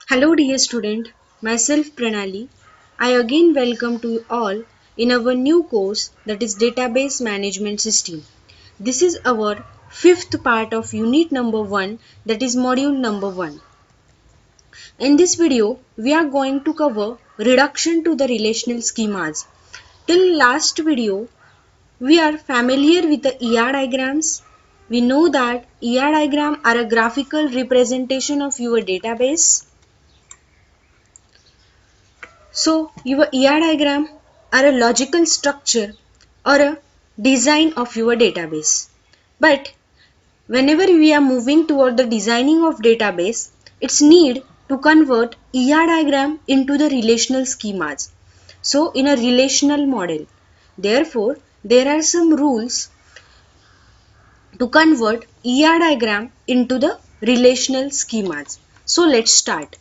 Hello dear student, myself Pranali. I again welcome to you all in our new course that is Database Management System. This is our fifth part of unit number 1 that is module number 1. In this video, we are going to cover reduction to the relational schemas. Till last video, we are familiar with the ER diagrams. We know that ER diagram are a graphical representation of your database. So your ER diagram are a logical structure or a design of your database. But whenever we are moving toward the designing of database, it's need to convert ER diagram into the relational schemas. So in a relational model. Therefore, there are some rules to convert ER diagram into the relational schemas. So let's start.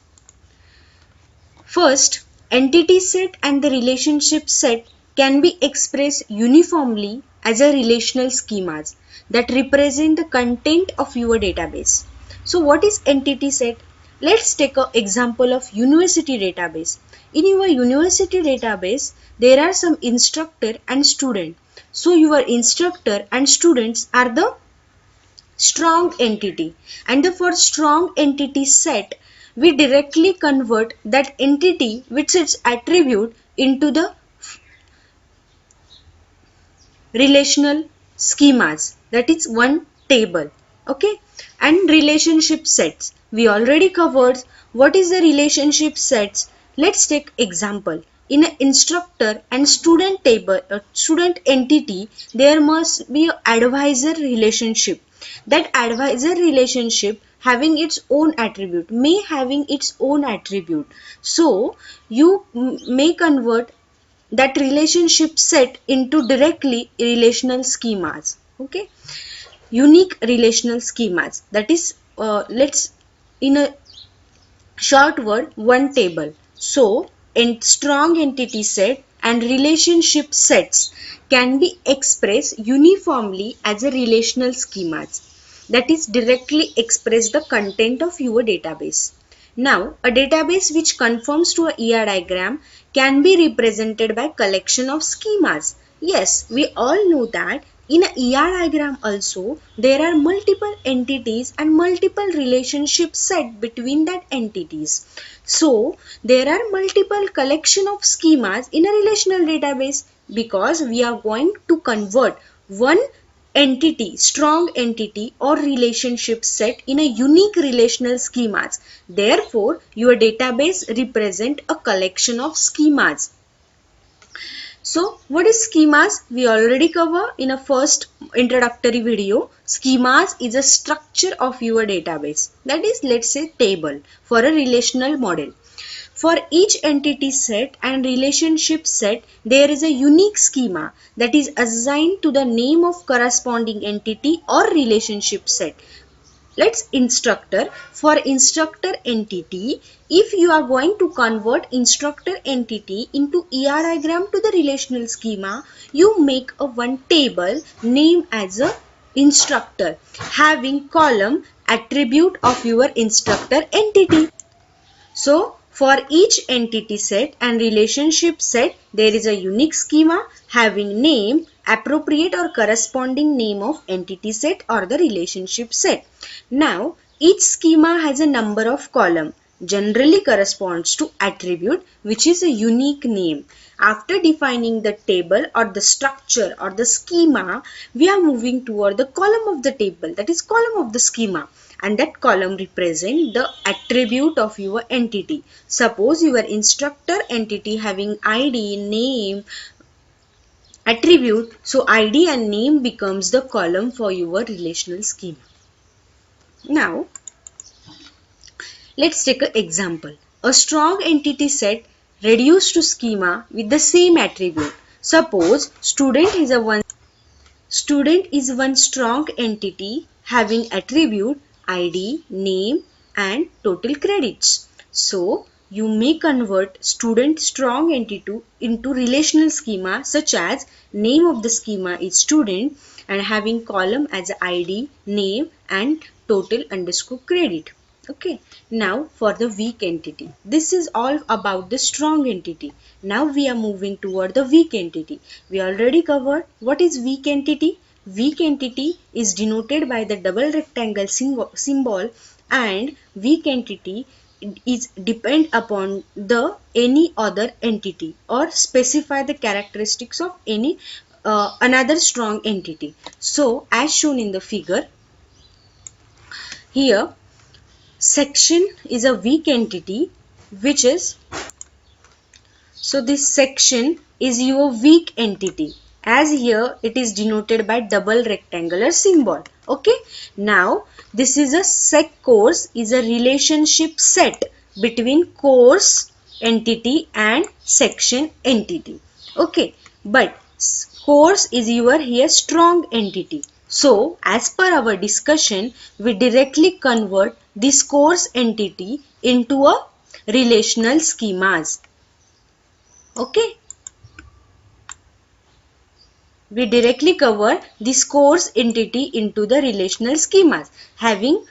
First, entity set and the relationship set can be expressed uniformly as a relational schemas that represent the content of your database. So what is entity set? Let's take an example of university database. In your university database, there are some instructor and student. So your instructor and students are the strong entity, and for strong entity set we directly convert that entity with its attribute into the relational schemas, that is one table. Okay, and relationship sets we already covered. What is the relationship sets? Let's take example. In an instructor and student table, student entity, there must be an advisor relationship. That advisor relationship having its own attribute, may having its own attribute. So you may convert that relationship set into directly relational schemas. Okay, unique relational schemas, that is let's in a short word, one table. So strong entity set and relationship sets can be expressed uniformly as a relational schemas, that is directly express the content of your database. Now, a database which conforms to a ER diagram can be represented by collection of schemas. Yes, we all know that in a ER diagram also there are multiple entities and multiple relationships set between that entities. So there are multiple collection of schemas in a relational database because we are going to convert one entity, strong entity or relationship set in a unique relational schemas. Therefore, your database represent a collection of schemas. So, what is schemas? We already cover in a first introductory video. Schemas is a structure of your database. That is, let's say table for a relational model. For each entity set and relationship set, there is a unique schema that is assigned to the name of corresponding entity or relationship set. Let's instructor. For instructor entity, if you are going to convert instructor entity into ER diagram to the relational schema, you make a one table name as a instructor having column attribute of your instructor entity. So for each entity set and relationship set, there is a unique schema having name, appropriate or corresponding name of entity set or the relationship set. Now, each schema has a number of column, generally corresponds to attribute which is a unique name. After defining the table or the structure or the schema, we are moving toward the column of the table, that is column of the schema, and that column represent the attribute of your entity. Suppose your instructor entity having ID, name, attribute, so ID and name becomes the column for your relational schema. Now, let's take an example. A strong entity set reduced to schema with the same attribute. Suppose student is one strong entity having attribute ID, name and total credits. So you may convert student strong entity into relational schema such as name of the schema is student and having column as ID, name and total underscore credit. Okay, now for the weak entity. This is all about the strong entity. Now we are moving toward the weak entity. We already covered what is weak entity. Weak entity is denoted by the double rectangle symbol, and weak entity is depend upon the any other entity or specify the characteristics of any another strong entity. So as shown in the figure here, section is a weak entity, which is, so this section is your weak entity, as here it is denoted by double rectangular symbol. Okay, now this is a sec course is a relationship set between course entity and section entity. Okay, but course is your here strong entity. So as per our discussion, we directly convert this course entity into a relational schemas. Okay, we directly cover this course entity into the relational schemas, having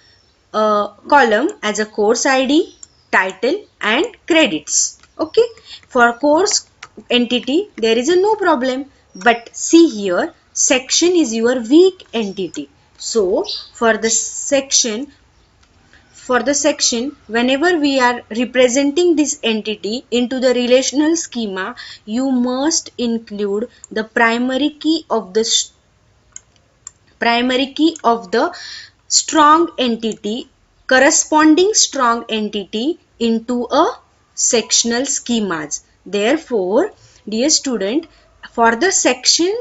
a column as a course ID, title and credits. Okay, for course entity there is a no problem, but see here section is your weak entity. So for the section, whenever we are representing this entity into the relational schema, you must include the primary key of the strong entity, corresponding strong entity into a sectional schemas. Therefore dear student, for the section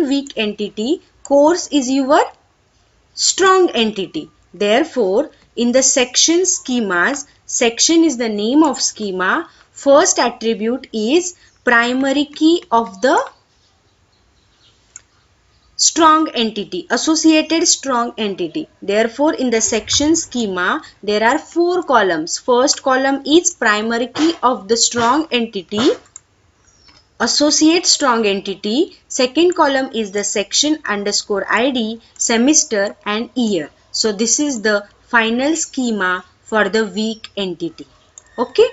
weak entity, course is your strong entity. Therefore, in the section schemas, section is the name of schema. First attribute is primary key of the strong entity, associated strong entity. Therefore, in the section schema, there are 4 columns. First column is primary key of the strong entity, associate strong entity. Second column is the section underscore ID, semester and year. So this is the final schema for the weak entity. Okay,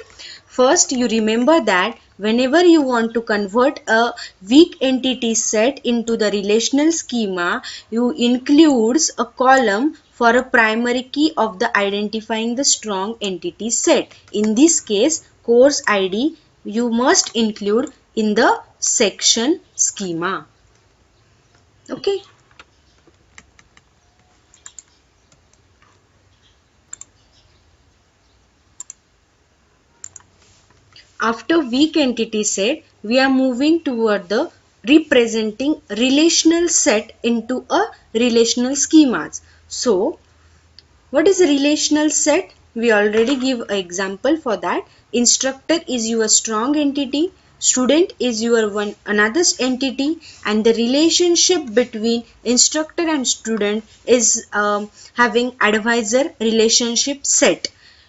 first you remember that whenever you want to convert a weak entity set into the relational schema, you includes a column for a primary key of the identifying the strong entity set. In this case, course ID you must include in the section schema. Okay. After weak entity set, we are moving toward the representing relational set into a relational schemas. So, what is a relational set? We already give an example for that. Instructor is your strong entity, student is your one another entity, and the relationship between instructor and student is having advisor relationship set.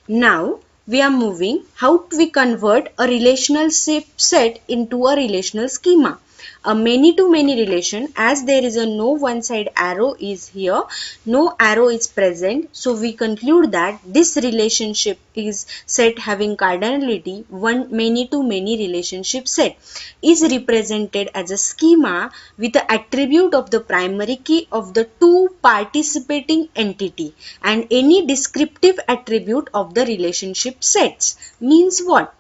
Now we are moving how we convert a relational set into a relational schema. A many to many relation, as there is a no one side arrow is here, no arrow is present, so we conclude that this relationship is set having cardinality one many to many relationship set is represented as a schema with the attribute of the primary key of the two participating entity and any descriptive attribute of the relationship sets. Means what?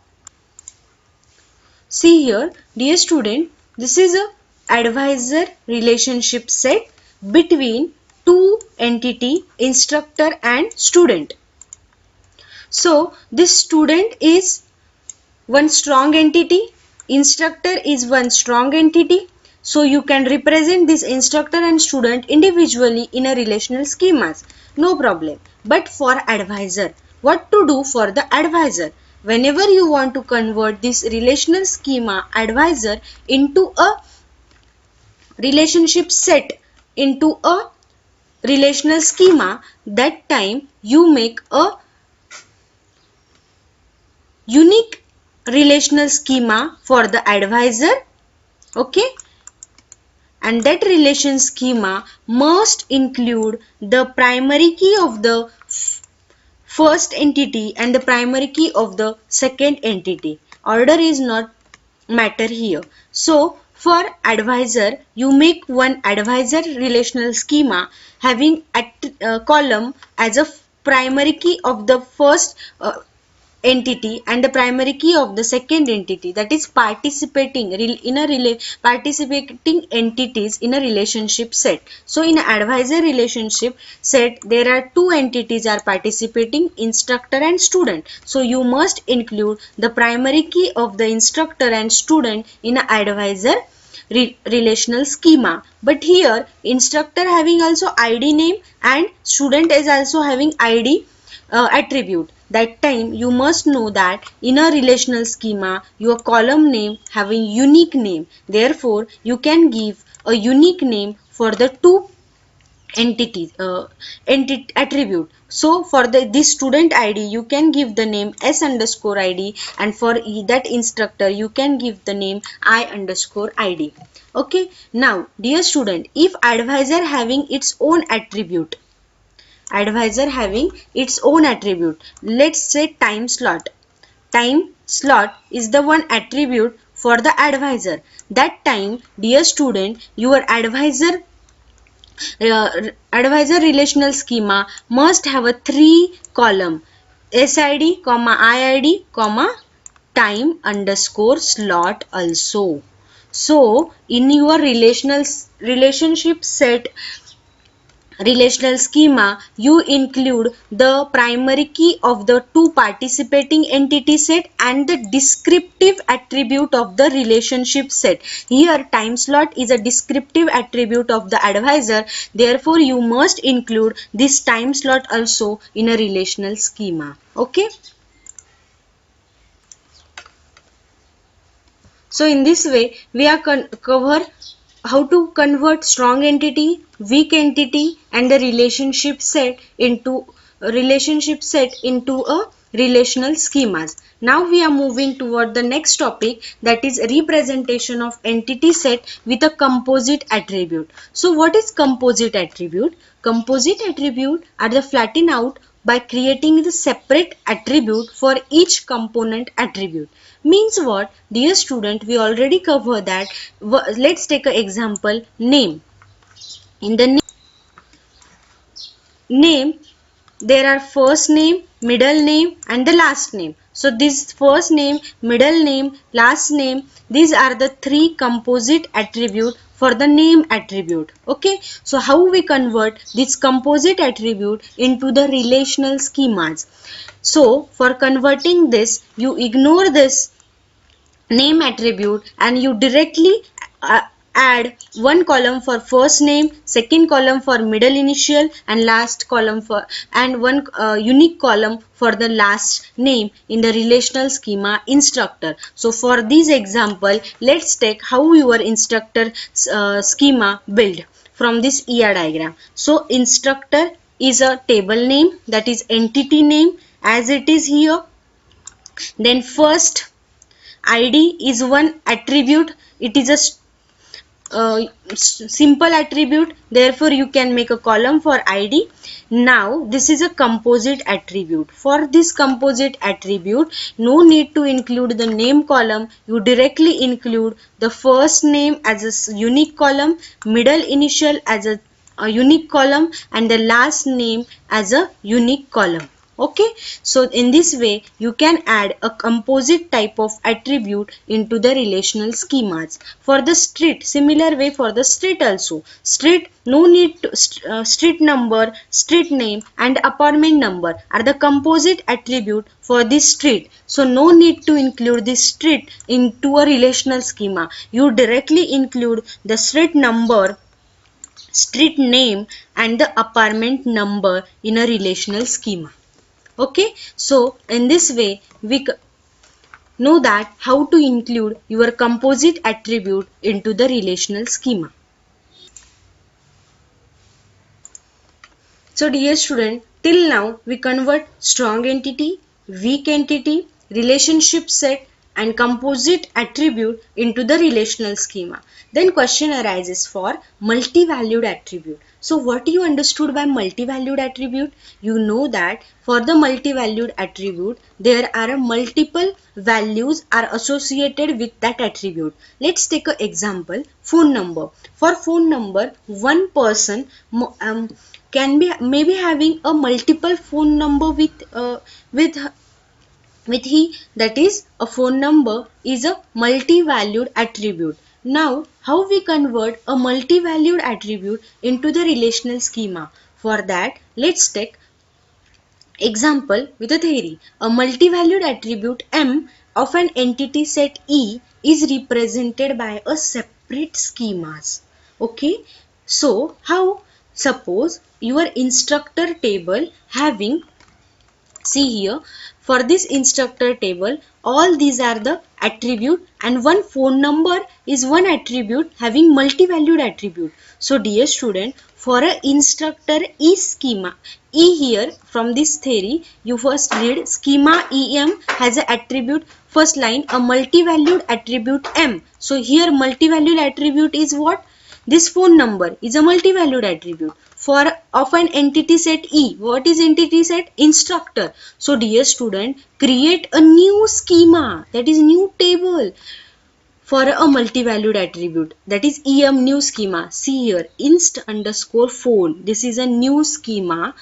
See here, dear student, this is a advisor relationship set between two entity, instructor and student. So this student is one strong entity, instructor is one strong entity. So you can represent this instructor and student individually in a relational schemas. No problem. But for advisor, what to do for the advisor? Whenever you want to convert this relational schema advisor into a relationship set into a relational schema, that time you make a unique relational schema for the advisor. Okay, and that relation schema must include the primary key of the first entity and the primary key of the second entity. Order is not matter here. So for advisor, you make one advisor relational schema having column as a primary key of the first entity and the primary key of the second entity, that is participating participating entities in a relationship set. So in advisor relationship set, there are two entities are participating, instructor and student. So you must include the primary key of the instructor and student in a advisor relational schema. But here instructor having also id name and student is also having id attribute. That time you must know that in a relational schema your column name having unique name, therefore you can give a unique name for the two entities attribute. So for this student id you can give the name s underscore id, and for that instructor you can give the name I underscore id. Okay, now dear student, if advisor having its own attribute, advisor having its own attribute, let's say time slot. Time slot is the one attribute for the advisor. That time, dear student, your uh, advisor relational schema must have a three column: sid, iid, time underscore slot also. So in your relationship set relational schema, you include the primary key of the two participating entity set and the descriptive attribute of the relationship set. Here time slot is a descriptive attribute of the advisor, therefore you must include this time slot also in a relational schema. Okay. So in this way we are cover how to convert strong entity, weak entity and the relationship set into a relational schemas. Now we are moving toward the next topic, that is representation of entity set with a composite attribute. So what is composite attribute? Composite attribute are the flattened out by creating the separate attribute for each component attribute. Means what? Dear student, we already covered that. Let's take an example, name. In the name, there are first name, middle name and the last name. So this first name, middle name, last name, these are the three composite attribute for the name attribute. Okay, so how we convert this composite attribute into the relational schemas? So for converting this, you ignore this name attribute and you directly uh, add one column for first name, second column for middle initial and last column for, and one unique column for the last name in the relational schema instructor. So for this example, let's take how your instructor schema build from this ER diagram. So instructor is a table name, that is entity name as it is here. Then first id is one attribute, it is a simple attribute, therefore you can make a column for id. Now this is a composite attribute. For this composite attribute, no need to include the name column, you directly include the first name as a unique column, middle initial as a unique column and the last name as a unique column. Okay, so in this way you can add a composite type of attribute into the relational schemas. For the street, similar way for the street also. Street, no need to street number, street name and apartment number are the composite attribute for this street. So no need to include this street into a relational schema. You directly include the street number, street name and the apartment number in a relational schema. Okay, so in this way we know that how to include your composite attribute into the relational schema. So dear student, till now we convert strong entity, weak entity, relationship set and composite attribute into the relational schema. Then question arises for multi-valued attribute. So what you understood by multi-valued attribute? You know that for the multi-valued attribute, there are multiple values are associated with that attribute. Let's take an example, phone number. For phone number, one person can be maybe having a multiple phone number with with he, that is a phone number is a multi-valued attribute. Now how we convert a multi-valued attribute into the relational schema? For that, let's take example with a theory. A multi-valued attribute M of an entity set E is represented by a separate schemas. Okay, so how? Suppose your instructor table having, see here, for this instructor table, all these are the attribute and one phone number is one attribute having multi-valued attribute. So dear student, for a instructor E schema, E here from this theory, you first read schema EM has a attribute, first line a multi-valued attribute M. So here multi-valued attribute is what? This phone number is a multi-valued attribute for of an entity set E. What is entity set? Instructor. So dear student, create a new schema, that is new table for a multi-valued attribute, that is EM new schema. See here, inst underscore phone. This is a new schema.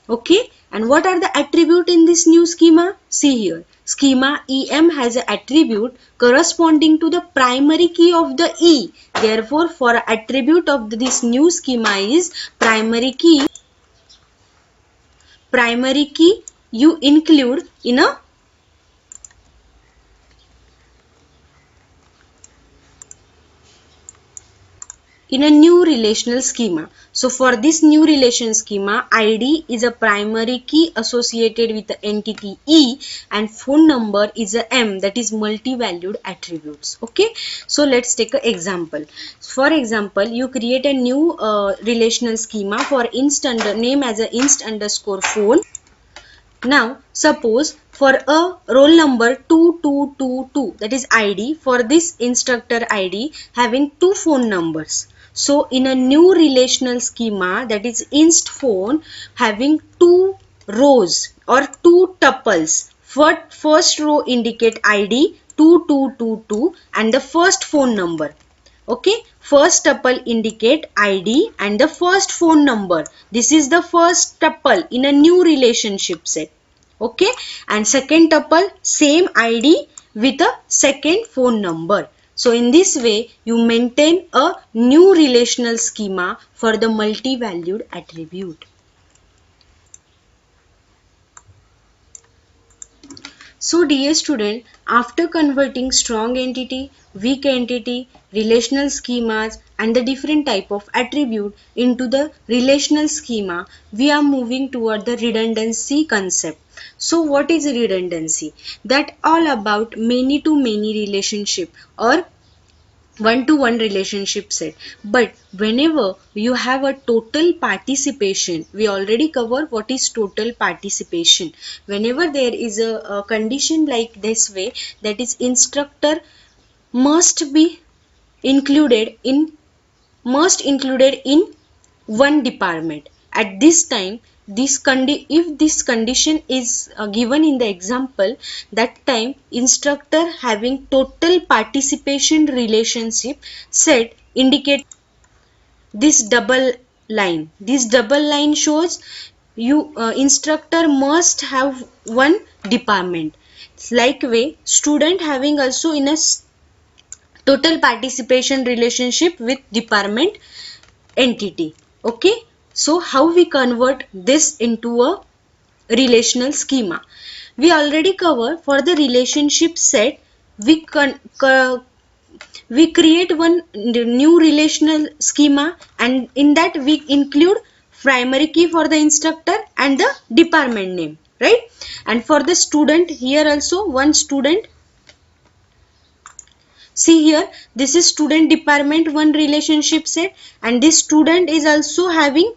Okay, and what are the attribute in this new schema? See here, schema EM has an attribute corresponding to the primary key of the E. Therefore, for attribute of this new schema is primary key. Primary key you include in a new relational schema. So for this new relation schema, ID is a primary key associated with the entity E and phone number is a M, that is multi-valued attributes. Okay, so let's take an example. For example, you create a new relational schema for inst name as a inst underscore phone. Now suppose for a roll number 2222, that is ID, for this instructor ID having two phone numbers. So in a new relational schema, that is inst phone having two rows or two tuples. First row indicate ID 2222 and the first phone number. Okay, first tuple indicate ID and the first phone number. This is the first tuple in a new relationship set. Okay, and second tuple same ID with a second phone number. So in this way you maintain a new relational schema for the multi-valued attribute. So dear student, after converting strong entity, weak entity, relational schemas and the different type of attribute into the relational schema, we are moving toward the redundancy concept. So what is redundancy? That all about many to many relationship or one-to-one relationship set. But whenever you have a total participation, we already cover what is total participation. Whenever there is a condition like this way, that is instructor must be included in one department. At this time, if this condition is given in the example, that time instructor having total participation relationship set indicate this double line. This double line shows you instructor must have one department. Like way, student having also in a total participation relationship with department entity. Okay, so how we convert this into a relational schema? We already cover for the relationship set. We create one new relational schema and in that we include primary key for the instructor and the department name, right? And for the student, here also one student. See here, this is student department one relationship set and this student is also having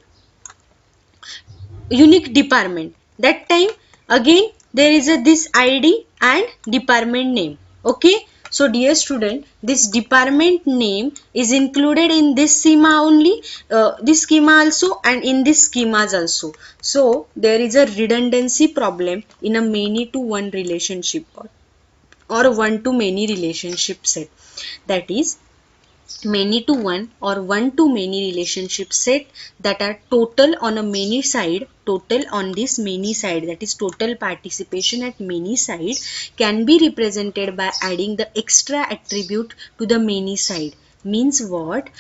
unique department. That time again there is this ID and department name. Okay, so dear student, this department name is included in this schema only, this schema also, and in this schemas also. So there is a redundancy problem in a many to one relationship, or one to many relationship set. That is, many to one or one to many relationship set that are total on a many side, total on this many side, that is total participation at many side, can be represented by adding the extra attribute to the many side. Means what?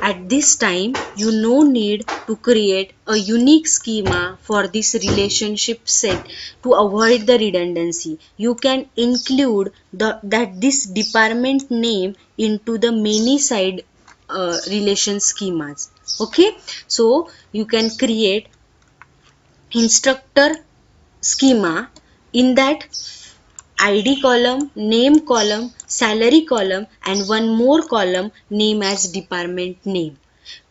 At this time, you no need to create a unique schema for this relationship set to avoid the redundancy. You can include that this department name into the many side relation schemas. Okay, so you can create instructor schema. In that, ID column, name column, salary column, and one more column name as department name.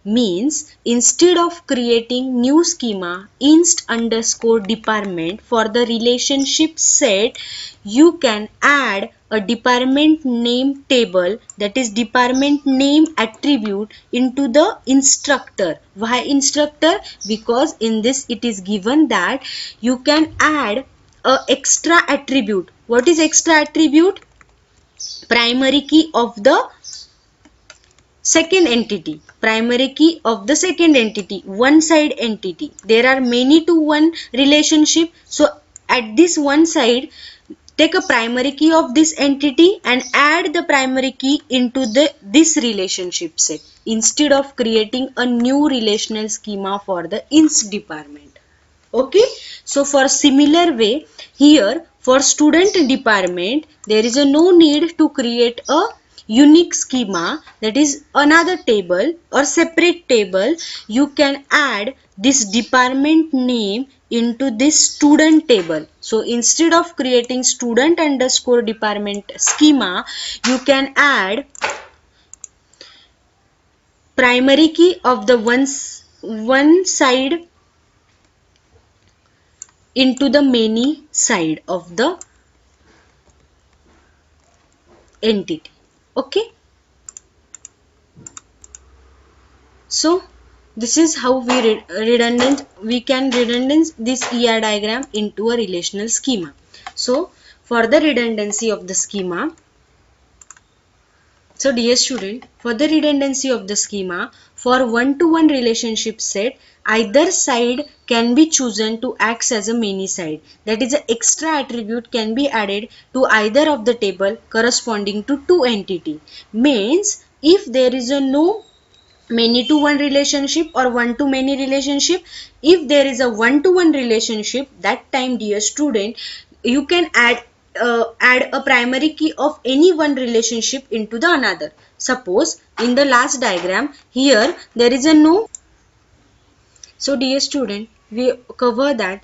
Means instead of creating new schema inst underscore department for the relationship set, you can add a department name table, that is department name attribute, into the instructor. Why instructor? Because in this it is given that you can add a extra attribute. What is extra attribute? Primary key of the second entity, primary key of the second entity, one side entity. There are many to one relationship, so at this one side, take a primary key of this entity and add the primary key into this relationship set instead of creating a new relational schema for the inst department. Okay, so for similar way, here for student department, there is a no need to create a unique schema, that is another table or separate table. You can add this department name into this student table. So instead of creating student underscore department schema, you can add primary key of the one side into the many side of the entity. Okay, so this is how we can redundant this ER diagram into a relational schema. So for the redundancy of the schema, so dear student, for the redundancy of the schema, for one-to-one relationship set, either side can be chosen to act as a many side. That is, an extra attribute can be added to either of the table corresponding to two entity. Means if there is a no many to one relationship or one to many relationship, if there is a one to one relationship, that time dear student, you can add a primary key of any one relationship into the another. Suppose in the last diagram, here there is a no. So dear student, we cover that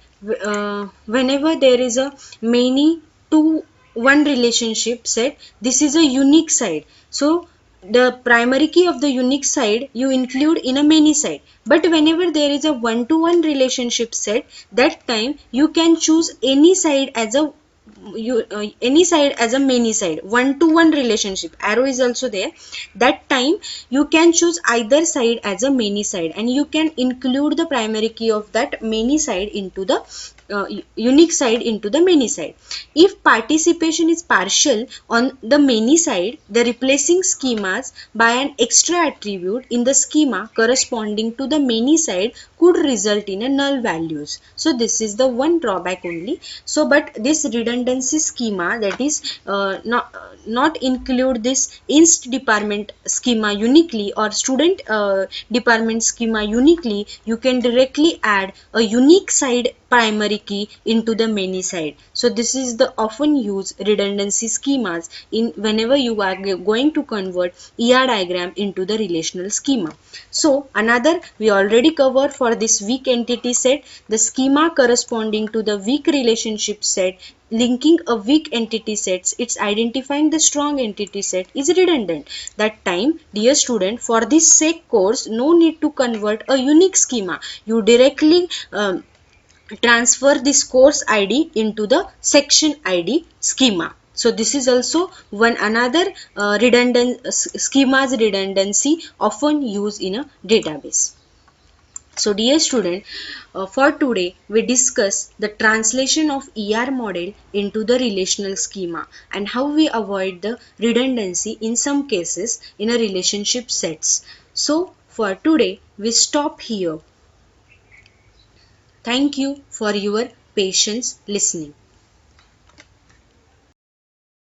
whenever there is a many to one relationship set, this is a unique side. So the primary key of the unique side you include in a many side. But whenever there is a one to one relationship set, that time you can choose any side as a any side as a many side. One to one relationship, arrow is also there, that time you can choose either side as a many side, and you can include the primary key of that many side into the unique side into the many side. If participation is partial on the many side, the replacing schemas by an extra attribute in the schema corresponding to the many side could result in a null values. So this is the one drawback only. So but this redundancy schema, that is not include this inst department schema uniquely or student department schema uniquely, you can directly add a unique side primary key into the many side. So this is the often used redundancy schemas in whenever you are going to convert ER diagram into the relational schema. So another we already covered for this weak entity set, the schema corresponding to the weak relationship set linking a weak entity sets, it's identifying the strong entity set is redundant. That time dear student, for this sake course no need to convert a unique schema, you directly transfer this course ID into the section ID schema. So this is also one another schemas redundancy often used in a database. So dear student, for today we discuss the translation of ER model into the relational schema and how we avoid the redundancy in some cases in a relationship sets. So for today we stop here. Thank you for your patience listening.